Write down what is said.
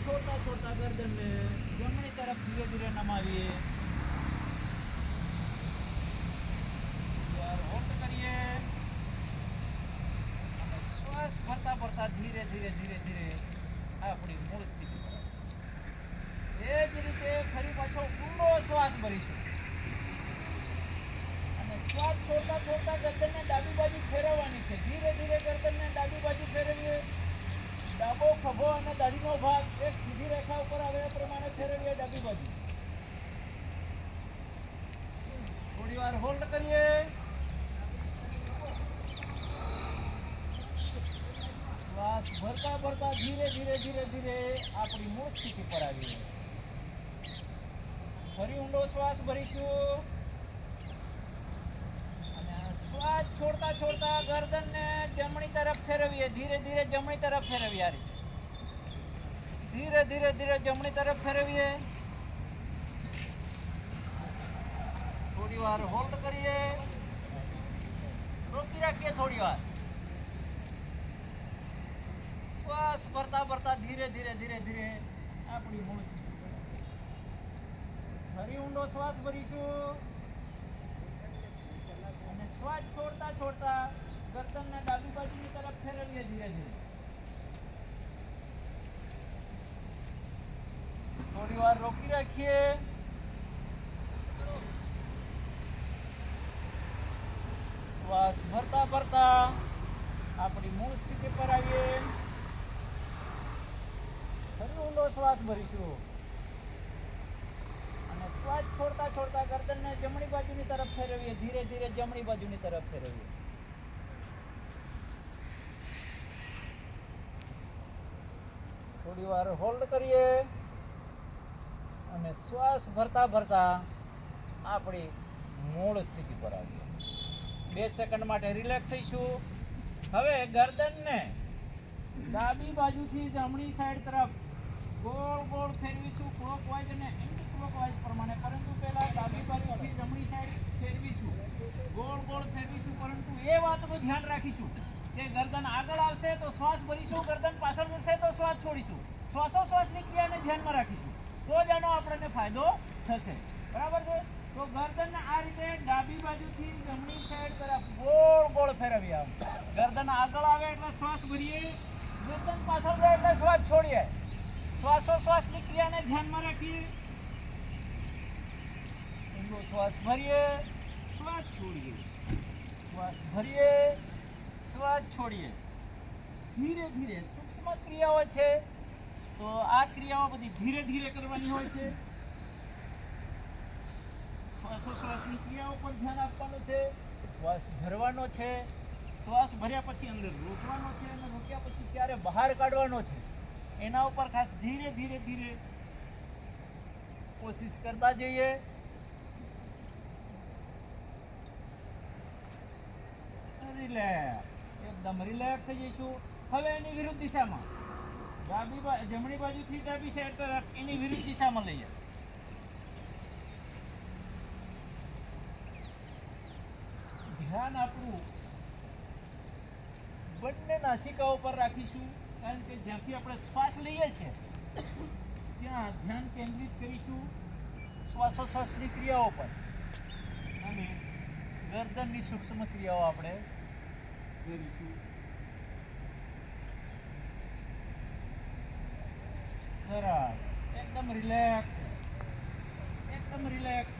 छोड़ता छोड़ता गर्दन में जमनी तरफ धीरे धीरे नमाविए। होल्ड करिए। श्वास भरता भरता धीरे धीरे धीरे धीरे अपनी मूल स्थिति पर ए ज रीते फरी पाछो ऊंडो श्वास भरीशुं અને શ્વાસ છોડતા છોડતા ગરદનને ડાબી બાજુ ફેરવવાની છે। ધીરે ધીરે ગરદનને ડાબી બાજુ ફેરવીએ। ડાબો ખભો અને દાઢીનો ભાગ એક સીધી રેખા ઉપર આવે એ પ્રમાણે ફેરવીએ ડાબી બાજુ। થોડી વાર હોલ્ડ કરીએ। શ્વાસ ભરતા ભરતા ધીરે ધીરે ધીરે ધીરે આપણી મૂળ સ્થિતિ પર આવીએ। ફરી ઊંડો શ્વાસ ભરીશું અને શ્વાસ છોડતા છોડતા ગરદનને જમણી तरफ ફેરવીએ। ધીરે ધીરે જમણી तरफ ફેરવીએ। આ રીતે ધીરે ધીરે ધીરે જમણી तरफ ફેરવીએ। થોડી વાર હોલ્ડ કરીએ। રોકી રાખીએ થોડી વાર। श्वास भरता भरता धीरे धीरे धीरे धीरे अपनी मूल स्थिति पर फरी ऊंडो श्वास भरीशुं અને શ્વાસ છોડતા છોડતા ગરદનને ડાબી બાજુની તરફ ફેરવીએ ધીરે ધીરે। થોડી વાર રોકી રાખીએ। શ્વાસ ભરતા ભરતા આપણી મૂળ સ્થિતિ પર આવીએ। ફરી ઊંડો શ્વાસ ભરીશું અને શ્વાસ છોડતા છોડતા ગરદનને જમણી બાજુની તરફ ફેરવીએ। ધીરે ધીરે જમણી બાજુની તરફ ફેરવીએ। થોડી વાર હોલ્ડ કરીએ અને શ્વાસ ભરતા ભરતા આપણી મૂળ સ્થિતિ પર આવીએ। 2 સેકન્ડ માટે રિલેક્સ થઈશું। હવે ગરદનને ડાબી બાજુથી જમણી સાઈડ તરફ गोल गोल फेरवीशुं क्लॉकवाइज અને एंटी क्लॉकवाइज प्रमाणे। परंतु पहला डाबी बाजुथी जमणी साइड फेरवीशुं गोल गोल फेरवीशुं। परंतु ए वातनुं ध्यान राखीशुं के गर्दन आगळ आवशे तो श्वास भरीशुं, गर्दन पाछळ जशे तो श्वास छोड़ीशुं। श्वासोश्वासनी क्रियाने ध्यानमां राखीशुं तो ज आनो आपणे फायदो थशे। बराबर छे। तो गर्दन आ रीते डाबी बाजुथी जमणी साइड तरफ गोल गोल फेरवीए। गर्दन आगळ आवे એટલે શ્વાસ ભરીએ, गर्दन पाछળ જાય એટલે શ્વાસ છોડીએ। श्वासोश्वासनी क्रियाने ध्यानमां राखीए। ऊंडो श्वास भरीए, श्वास छोड़िए, श्वास भरीए, श्वास छोड़िए। धीरे धीरे सूक्ष्म क्रियाओ छे तो आ क्रियाओ बधी धीरे धीरे करवानी होय छे। श्वासोश्वासनी क्रियाओ पर ध्यान आपवानुं छे। श्वास भरवानो छे, श्वास भर्या पछी अंदर रोकवानो छे અને રોક્યા પછી ક્યારે બહાર કાઢવાનો છે એના ઉપર ખાસ ધીરે ધીરે ધીરે કોશિશ કરતા જઈએ। રિલેક્સ, એકદમ રિલેક્સ થઈ જઈશું। હવે એની વિરુદ્ધ દિશામાં જમણી બાજુથી ડાબી સાઈડ તરફ એની વિરુદ્ધ દિશામાં લઈએ। ધ્યાન આપણું બંને નાસિકાઓ પર રાખીશું કારણ કે જ્યાંથી આપણે શ્વાસ લઈએ છીએ ત્યાં ધ્યાન કેન્દ્રિત કરીશું શ્વાસોશ્વાસની ક્રિયાઓ પર અને ગરદનની સૂક્ષ્મ ક્રિયાઓ આપણે કરીશું। સરસ, એકદમ રિલેક્સ, એકદમ રિલેક્સ।